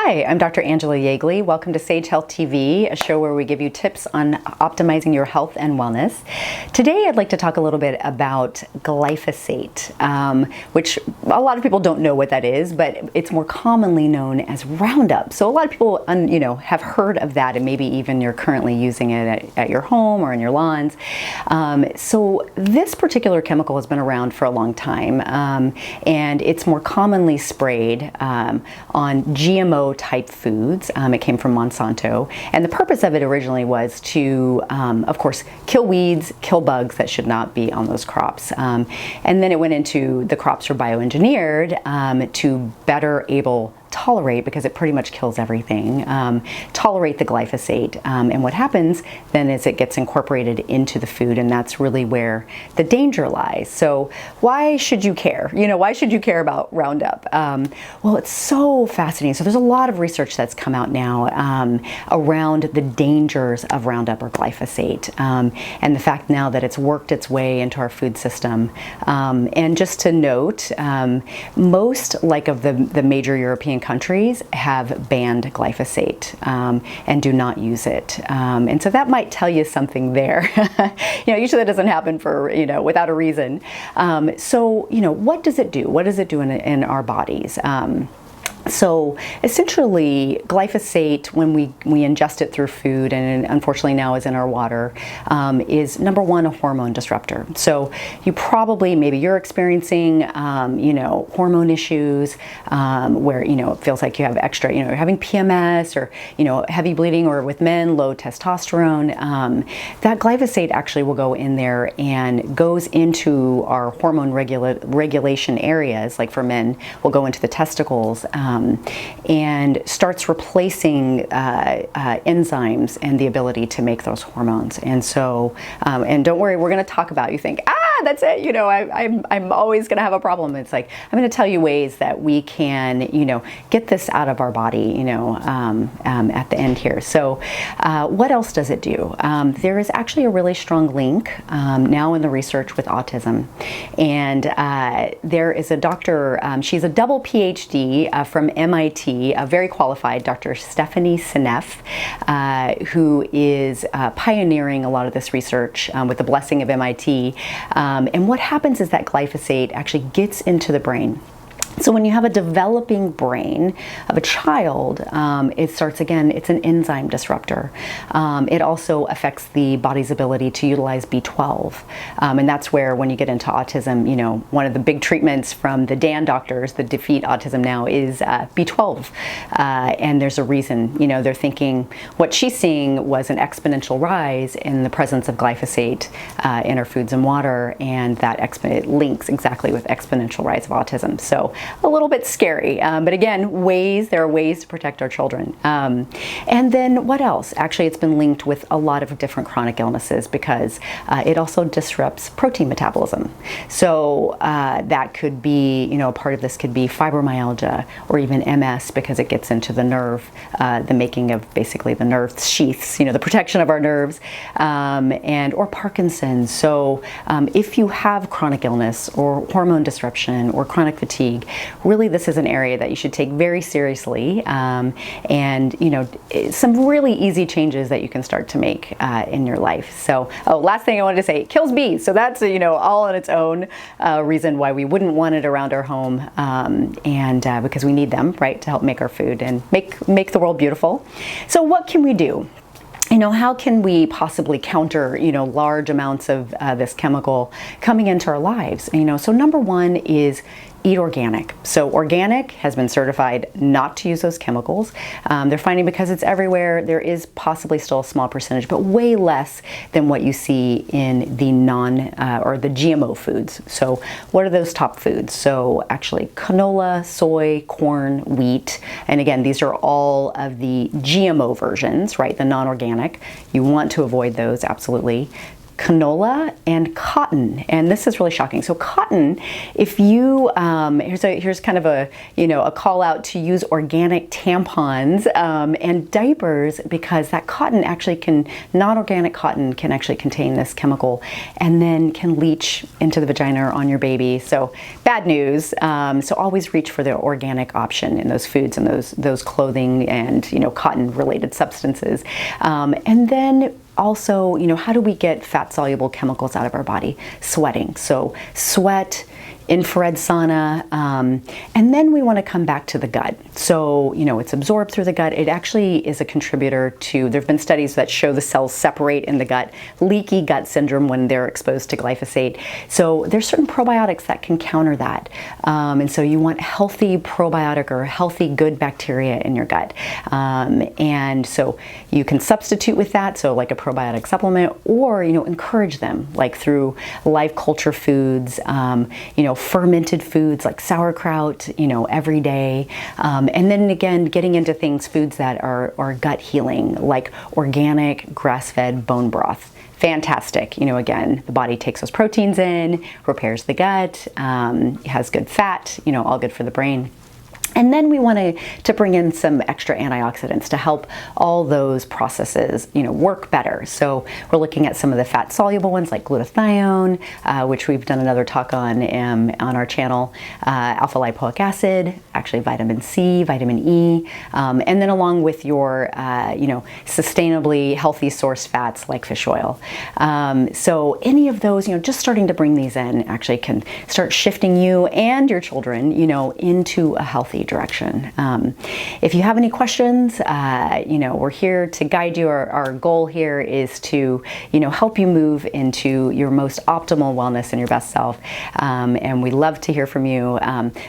Hi, I'm Dr. Angela Yeagley. Welcome to Sage Health TV, a show where we give you tips on optimizing your health and wellness. Today I'd like to talk a little bit about glyphosate, which a lot of people don't know what that is, but it's more commonly known as Roundup. So a lot of people have heard of that, and maybe even you're currently using it at your home or in your lawns. So this particular chemical has been around for a long time, and it's more commonly sprayed on GMO type foods. It came from Monsanto, and the purpose of it originally was to, of course, kill weeds, kill bugs that should not be on those crops. And then it went into the crops were bioengineered to better able tolerate, because it pretty much kills everything, tolerate the glyphosate. And what happens then is it gets incorporated into the food, and that's really where the danger lies. So why should you care? Why should you care about Roundup? Well, it's so fascinating. So there's a lot of research that's come out now around the dangers of Roundup or glyphosate, and the fact now that it's worked its way into our food system. And just to note, most of the major European countries have banned glyphosate and do not use it. And so that might tell you something there. Usually that doesn't happen for, without a reason. So what does it do? What does it do in our bodies? So essentially, glyphosate, when we ingest it through food, and unfortunately now is in our water, is number one, a hormone disruptor. So you probably, maybe you're experiencing, hormone issues where, it feels like you have extra, you're having PMS or, heavy bleeding, or with men, low testosterone. That glyphosate actually will go in there and goes into our hormone regulation areas, like for men, will go into the testicles, and starts replacing enzymes and the ability to make those hormones. And so, and don't worry, we're going to talk about, you think, that's it, I'm always going to have a problem. It's like, I'm going to tell you ways that we can, get this out of our body, at the end here. So what else does it do? There is actually a really strong link now in the research with autism. And there is a doctor, she's a double PhD from MIT, a very qualified Dr. Stephanie Seneff, who is pioneering a lot of this research with the blessing of MIT. And what happens is that glyphosate actually gets into the brain. So when you have a developing brain of a child, it starts, again, it's an enzyme disruptor. It also affects the body's ability to utilize B12. And that's where, when you get into autism, one of the big treatments from the DAN doctors that defeat autism now is B12. And there's a reason, they're thinking what she's seeing was an exponential rise in the presence of glyphosate in our foods and water, and that it links exactly with exponential rise of autism. So a little bit scary, but again, there are ways to protect our children. And then what else? Actually, it's been linked with a lot of different chronic illnesses, because it also disrupts protein metabolism. So that could be, a part of this could be fibromyalgia or even MS, because it gets into the nerve, the making of basically the nerve sheaths, the protection of our nerves, or Parkinson's. So if you have chronic illness or hormone disruption or chronic fatigue, really this is an area that you should take very seriously, and some really easy changes that you can start to make in your life. So, last thing I wanted to say, it kills bees. So that's all on its own reason why we wouldn't want it around our home, and because we need them, right, to help make our food and make the world beautiful. So what can we do? How can we possibly counter, large amounts of this chemical coming into our lives? So number one is eat organic. So organic has been certified not to use those chemicals. They're finding, because it's everywhere, there is possibly still a small percentage, but way less than what you see in the or the GMO foods. So what are those top foods? So actually canola, soy, corn, wheat. And again, these are all of the GMO versions, right? The non-organic. You want to avoid those, absolutely. canola, and cotton. And this is really shocking. So cotton, if you, here's kind of a, a call out to use organic tampons and diapers, because that cotton actually non-organic cotton can actually contain this chemical and then can leach into the vagina or on your baby. So bad news. So always reach for the organic option in those foods and those clothing and, cotton related substances. And then also, how do we get fat-soluble chemicals out of our body? Sweating. So sweat, infrared sauna, and then we want to come back to the gut. So, it's absorbed through the gut. It actually is a contributor to, there have been studies that show the cells separate in the gut, leaky gut syndrome when they're exposed to glyphosate. So there's certain probiotics that can counter that. And so you want healthy probiotic or healthy good bacteria in your gut. And so you can substitute with that, so like a probiotic supplement, or, encourage them, like through live culture foods, fermented foods like sauerkraut, every day. And then again, getting into foods that are gut healing, like organic grass-fed bone broth. Fantastic. Again, the body takes those proteins in, repairs the gut, has good fat, all good for the brain. And then we want to bring in some extra antioxidants to help all those processes, work better. So we're looking at some of the fat-soluble ones like glutathione, which we've done another talk on our channel, alpha lipoic acid, actually vitamin C, vitamin E, and then along with your, sustainably healthy source fats like fish oil. So any of those, just starting to bring these in actually can start shifting you and your children, into a healthy direction. If you have any questions, we're here to guide you. Our goal here is to, help you move into your most optimal wellness and your best self. And we love to hear from you.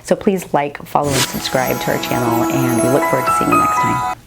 So please like, follow, and subscribe to our channel, and we look forward to seeing you next time.